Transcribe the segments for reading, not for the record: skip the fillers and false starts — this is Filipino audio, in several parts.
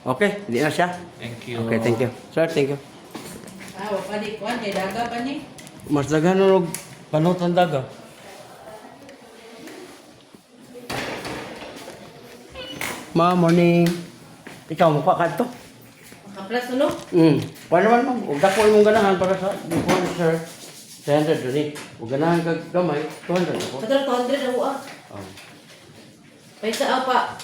Okay, hindi na siya. Thank you. Okay, thank you. Sir, thank you. Wala di kuan kay daga pa ni. Mas daghan og panot ang daga. Morning. Ikaw mukha ka to. Kaplas ulo. Paano naman ma'am? Huwag dako imong ganahan para sa before sir. 300 dali. Huwag ganahan kag gamay. 200 ako. Kadto 200 ako ah. Oh. Paisa apa?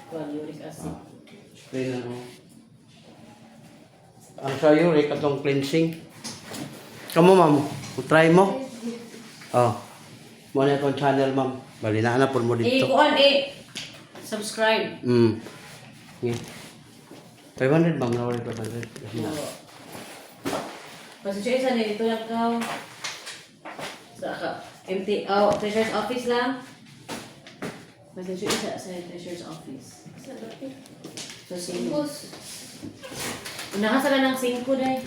Kuan uric acid. Spray na ako. Ang sa uric atong cleansing. Kamu ma'am, try mo. Oh. Mo na itong channel ma'am. Bali na po mo dito. Kuan subscribe. Okay. 500 ma'am, na ulit 500. Pasensya isa nito lang ka. Sa MT treasurer's office lang. Pasensya isa sa treasurer's office. So sino? Una ka sila ng 5 day.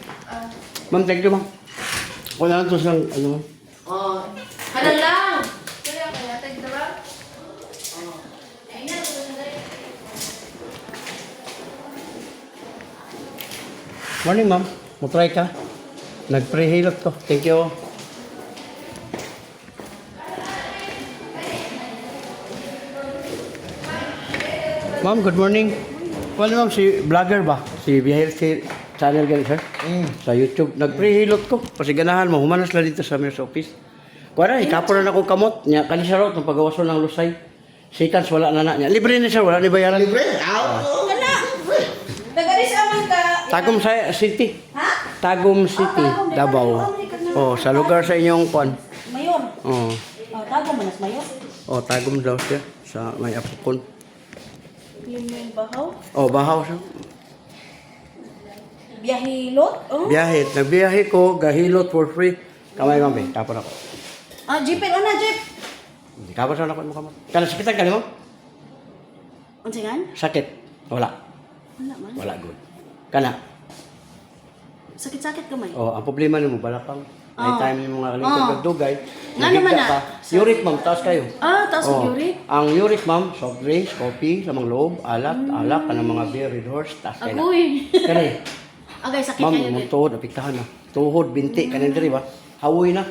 Ma'am, thank you ma'am. Wala na to sa ano. Oh, kanang lang. Kaya tag dara. Morning ma'am. Mo try ka. Nag-prehilot ko. Thank you. Ma'am, good morning. Wala ma'am, si vlogger ba? Si Bihel, si channel ganun, sir? Sa YouTube. Nag-prehilot ko. Kasi ganahan mo, humanas lang dito sa mayor's office. Kuwara, ikapo na akong kamot. Nya, kanisa raw, itong pagawaso ng lusay. Seconds, wala na niya. Libre na sir, wala ni bayaran. Libre. Nagaris aman ka. Tagum sa City. Ha? Tagum City, Davao. Oh, sa lugar sa inyong kon. Mayor. Oh. Tago manas mayor. Oh, Tagum daw siya sa may apukon. Yung may bahaw. Oh, bahaw siya. Biyahilot. Oh. Biyahe, nagbiyahe ko, gahilot for free. Kamay mami, tapon ako. Jeepin na jeep. Tapon sa ako mo kamot. Kana sakitan ka mo? Unsingan? Sakit. Wala. Wala man. Wala good. Kana. Sakit-sakit kamay. Oh, ang problema nimo balakang. May Oh. time yung mga Oh. kalingkod dugay. Nga naman nagigda na. pa. Uric ma'am, taas kayo. Taas ang uric. Ang uric ma'am, soft drinks, coffee, sa mga loob, alak, ka ng mga beer, red horse, taas kayo na. Agoy. Kani, Agay, sakit ma'am, kayo. mong tuhod, apiktahan na. Tuhod, binti, kanin diri ba? Hawoy na.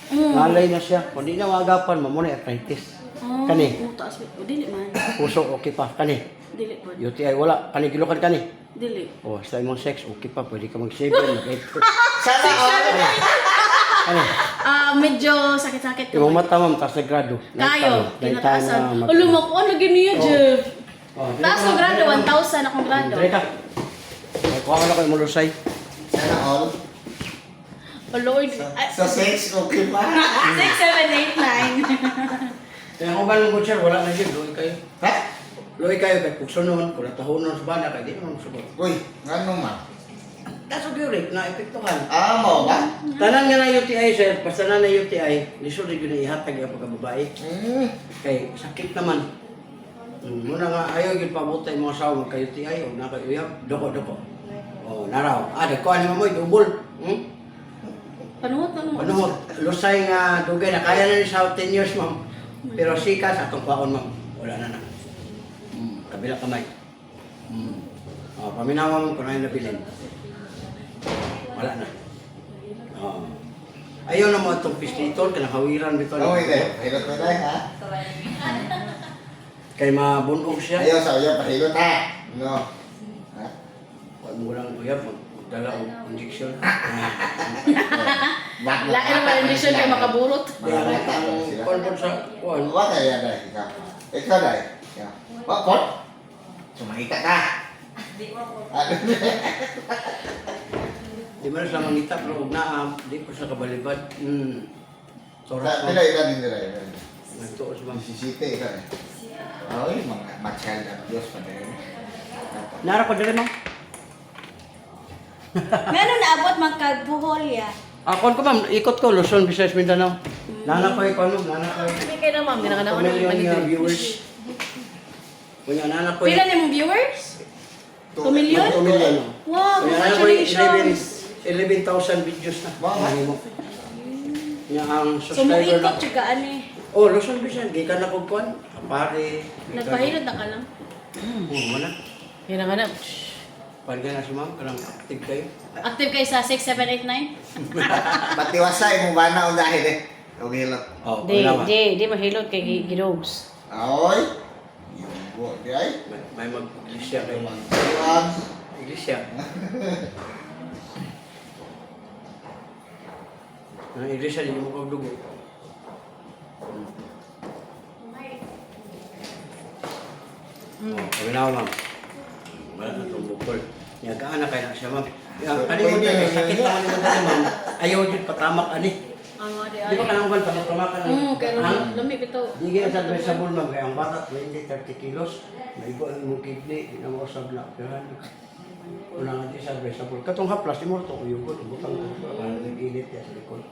Nalay na siya. Kung di na magapan, mamo na arthritis. Kani, Taas. Dili man. puso, okay pa. Kani, Dili man. UTI, wala. Kani, gilukan kani. Dili. Oh, sa imong sex, okay pa. Pwede ka mag-save yan, mag-effort. Sana all. Kani, Medyo sakit-sakit imong kamay. mata, ma'am, taas na grado. Kayo, tinataasan. na Ulo mo ko, ano gini yun, Jeff? Oh, Taas ko grado, 1,000 akong grado. Dire ka. Ay, kuha ko na kayo mulusay. Sana all. Oh, Lord. Sa sex, okay pa. 6, 7, 8, 9. Kaya kung ba nung sir, wala na dyan. Luwi kayo. Ha? Luwi kayo kahit kung sunon, kung natahonon sa banda, kahit di naman masubot. Uy, ngano man? Kaso gyurik, na-epektuhan. Mo ba? Tanan nga na UTI, sir. Basta na UTI, lisod rin yun ihatag yung pagkababae. Kay sakit naman. Muna nga, ayaw yung pabuta yung mga asawa magka-UTI o naka-uyab, doko-doko. O, naraw. Dagkuhan ni mamoy, double. Panuhot na mo. Ano mo, lusay nga dugay na kaya na ni sa 10 years, ma'am. Pero sikas, atong kwaon, ma'am. Wala na. Kabila kamay. Paminawa mo kung ano yung nabilin. Wala na. Ayaw na mo itong pistitor, kanahawiran dito. Ano ito? Hilot na tayo, ha? Kay mabunog siya. Ayaw sa iyo, pahilot, ha? No. Ha? Huwag mo lang uyab, magdala o injection. Lain naman yung mission kayo makaburot. Kaya ang konpon sa kuwan. Wala kaya dahil ikaw. Ikaw dahil. Wakot? Sumahita ka. Di man sa mangita, pero huwag na, di ko sa kabalibad. Soras mo. Nila, ilan nila. Nagtuos, ma'am. Sisite, ikaw eh. Ay, mga matchal na Diyos pa rin. Nara ko dali, ma'am. Meron na abot magkagbuhol ya. Kon ko, ma'am, ikot ko, Luzon, Visayas, Mindanao. Nana ko ikaw, ma'am, nana ko. Hindi kayo na, ma'am. Ginakanaon 2 na million yung nga viewers. Kunya, nana ko. Pila na mong viewers? 2 million? 2 million, no? Wow, Kunya, nana ko congratulations. 11,000 videos na. Wow. Nahimo. Kanya ang So, subscriber muikot na. juga ani. Oh, Luzon Bisan, di ka na kugkuhan. Pare. Nagpahilot na ka lang. Oo, mana. Yan ang hanap. Pare ka na si ma'am, karang active kayo. Active kayo sa 6789? Patiwasay mo ba na dahil eh. Okay lang. Oh, Di, wala ba? di mahilot kay Gidogs. Aoy. Yung buwan di ay. May mag-iglesia kayo. Iwan. Iglesia. Ang iglesia, di mo kagdugo. Oh, kami na ako, ma'am. Wala na itong bukol. Yan, kaanak kayo na siya, ma'am. Yan, kanina mo din, sakit naman yung madali, ma'am. Ayaw din patamak, ani. Di ba kanang ban, patamak ka ng Kaya hang? lamig ito. Di kaya sa advisable, ma'am. Kaya ang bata, 20-30 kilos. May iba ang mong kidney, di na mo usab na. Pero wala nga di sa advisable. Katong haplas, di mo ito ko yung good. Butang ko, parang nag-init yan sa likod.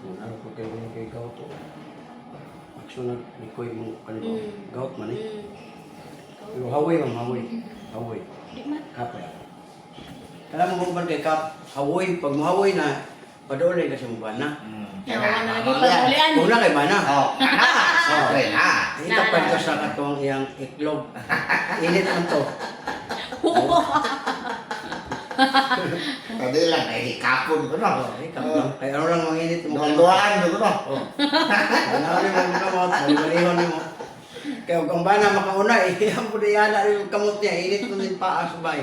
Ano ko kayo kay gout to? Action na likoy mo kanino. Gout man eh. Pero hawoy ma'am, hawoy. Hawoy. Kapay. Kala mo kung kay kap, hawoy. Pag mahawoy na, padulay kasi mo ba na? Nawawa na lagi pag-ulian. Una kay ba na? Oh. Okay na. Itapan ko sa katong iyang iklog. Init man to. Tadi lang ay kapon ko no. Ikaw lang. Kaya ano lang manginit mo. Duan ko no. Ano ni mo kamot, malihon ni mo. Kaya kung ba na makauna, ang budayana rin yung kamot niya, init mo din paa subay.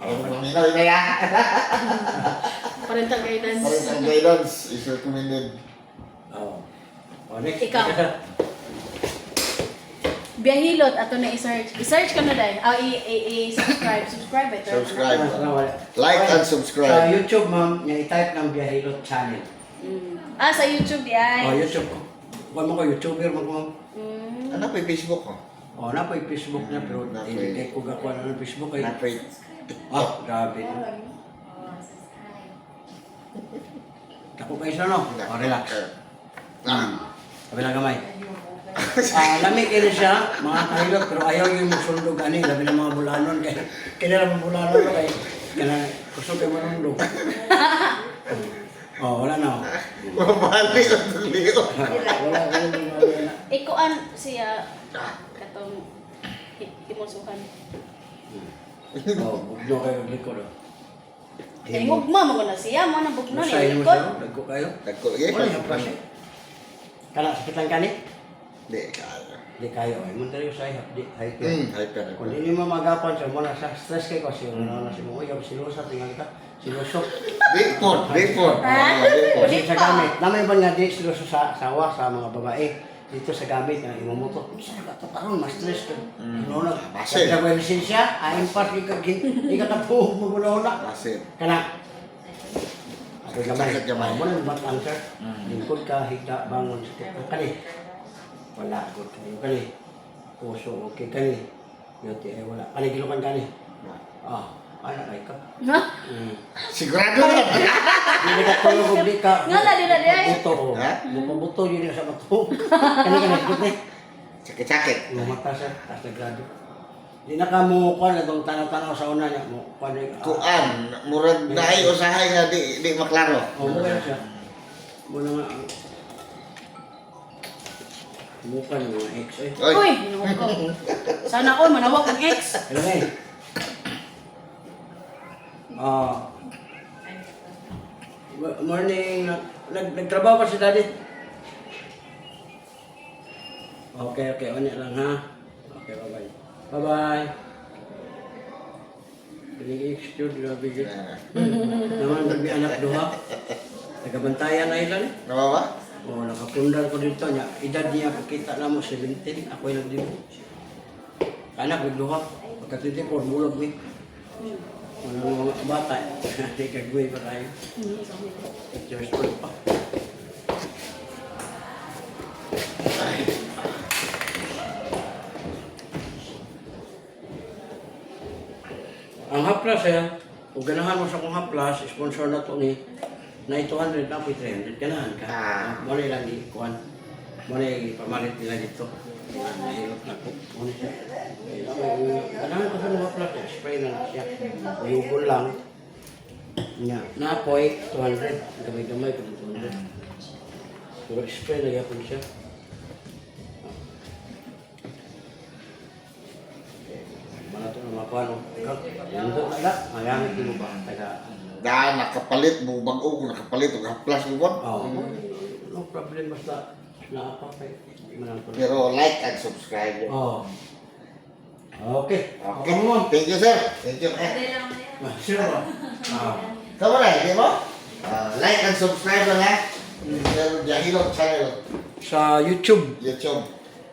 Ang paminaw na ya. Parental guidance. Parental guidance is recommended. Oo. O, next. Ikaw. Biyahilot, ato na i-search. I-search ka na dahil. I-subscribe. Subscribe ito. Subscribe. Like and Sa subscribe. YouTube, ma'am, niya i-type ng Biyahilot channel. Sa YouTube di ay. O, YouTube ko. Huwag mo ko, YouTuber mo ko, ma'am. Ano pa yung Facebook ko? O, na po yung Facebook niya, pero Na po hindi yung- kayo kung gakuha na ng Facebook kayo. Na pa yung Ah, grabe. Ako kayo sa no? O, relax. Sabi lang kamay. Lamig kayo siya, mga kahilot, pero ayaw yung magsundog ani, labi ng mga bulanon. Kaya lang mga bulanon ko kay, kaya gusto kayo manundog. Oh, wala na. Mabali ang tuliyo. Wala kayo wala. Ikuan siya katong imusuhan. Oh, bugno kayo likod. Kaya gugma mo na siya, mo na bugno Masay ni mo likod. siya, dagko kayo. Dagko lagi. Wala yung plas eh. Kana, sakit lang kani? Di kaya. Di kayo, ay mo tayo sa ihap, di, hyper. Hyper. Kung hindi mo magapan siya, muna sa stress kayo kasi ano na si mo, yung silusa, tingnan ka, silusok. Report. Report. Kasi sa gamit, naman ba nga di siluso sa asawa, sa mga babae, dito sa gamit, na imamoto, saan ka ito parang mas stress ka. Ano na, Basil. sa may lisensya, ayon pa, di ka tapuh, magulo na. Masin. Kana. Sakit gamay. Mo na ba answer? Lingkod ka, higda, bangon, sakit. Kani. Wala, good kayo. Kani. Puso, okay. Kani. Yote, ay wala. Kani, gilukan kani. Anak ay ka. Ha? Sigurado na. Hindi ka tulog, hindi ka. Nga na, di na, di ay. Buto, o. Ha? Buto yun yung sa bato. Kani, kani, good eh. Sakit-sakit. Lumata siya, tas nagrado. Di na ka mo kuhan, itong tanaw-tanaw sa una niya. Mo kuhan eh. Kuan, murag na ay usahay nga di maklaro. Oo, mo siya. Mo na nga. Bukan yung mga ex eh. Oy. Uy, inuho ko. Sana all manawag ng ex. Hello, eh. Morning. Nagtrabaho pa si daddy? Okay, okay. Unya lang ha. Okay, bye-bye. Bye-bye. Pinig-excuse, grabe yun. Naman magbi anak duha. Nagabantayan na ilan. Nawa ba? O, nakapundar ko dito niya. Edad niya, pakita na mo, 17. Ako yung nagdibo. Anak, nagduha. Pagkatiti ko, bulog mi. Ano mga bata, hindi kagawin pa tayo. 8 years old pa. Ang haplas kung ganahan mo sa kong haplas, sponsor na to ni na 200 na po 300, ganahan ka. Muna lang di kuhan. Muna pamalit nila dito. Nahilot na ko. Muna siya. Ganahan ko sa mga haplas, spray na lang siya. Uyugon lang. Nga, na-apoy, 200. Gamay-gamay pa ng 200. Pero spray na yapon siya. Mga ito na mga paano. Yan ito, magamit din mo ba? Taga, Dahil nakapalit mo bago, nakapalit o haplas mo ba? no problem, basta naapakay. Pero like and subscribe. Oh. Okay. Okay. Thank you, sir. Thank you. Sure ba? Kamu na, di mo? Like and subscribe lang ha. Sir Jahilog channel. Sa YouTube. YouTube.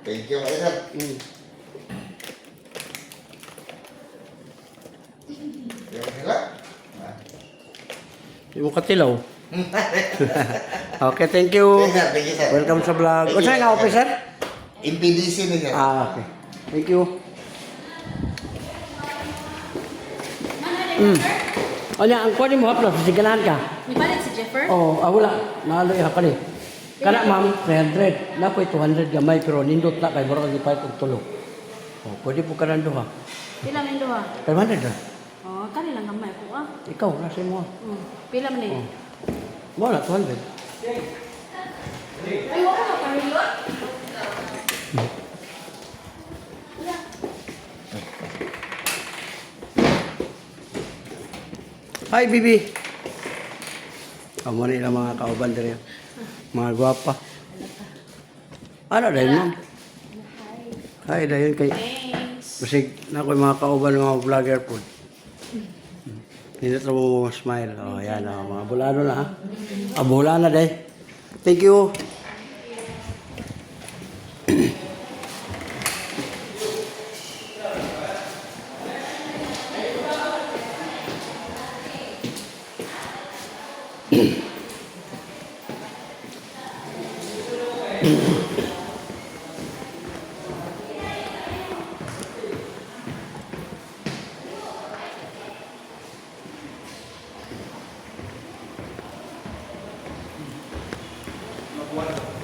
Thank you, sir. Yan sila. Yung katilaw. Okay, thank you. Thank you, sir. Welcome sa vlog. O saan nga, officer? MPDC niya. Okay. Thank you. O niya, ang kuha mo haplas, siganahan ka. Ni palit si Jeffer? Wala. Nalo yung hapali. Kana ma'am, 300. Napoy 200 gamay, pero nindot na kay Borog ipay kong tulog. Pwede po ka nando ha. Pila man duha? 500 na. Oh, kani lang gamay ko ah. Ikaw, nasa mo. Pila man eh? Mo na, 200. Ay, wala ka parilot? Hi, Bibi. Amo nila mga kauban diri. Mga gwapa. Ano dahil ma'am? Hi, dahil kay... Thanks. Basig na ko mga kauban ng mga vlogger po. Hindi na mo smile. Yan mga bulano na ha. Bulana dahil. Thank you. Magwala.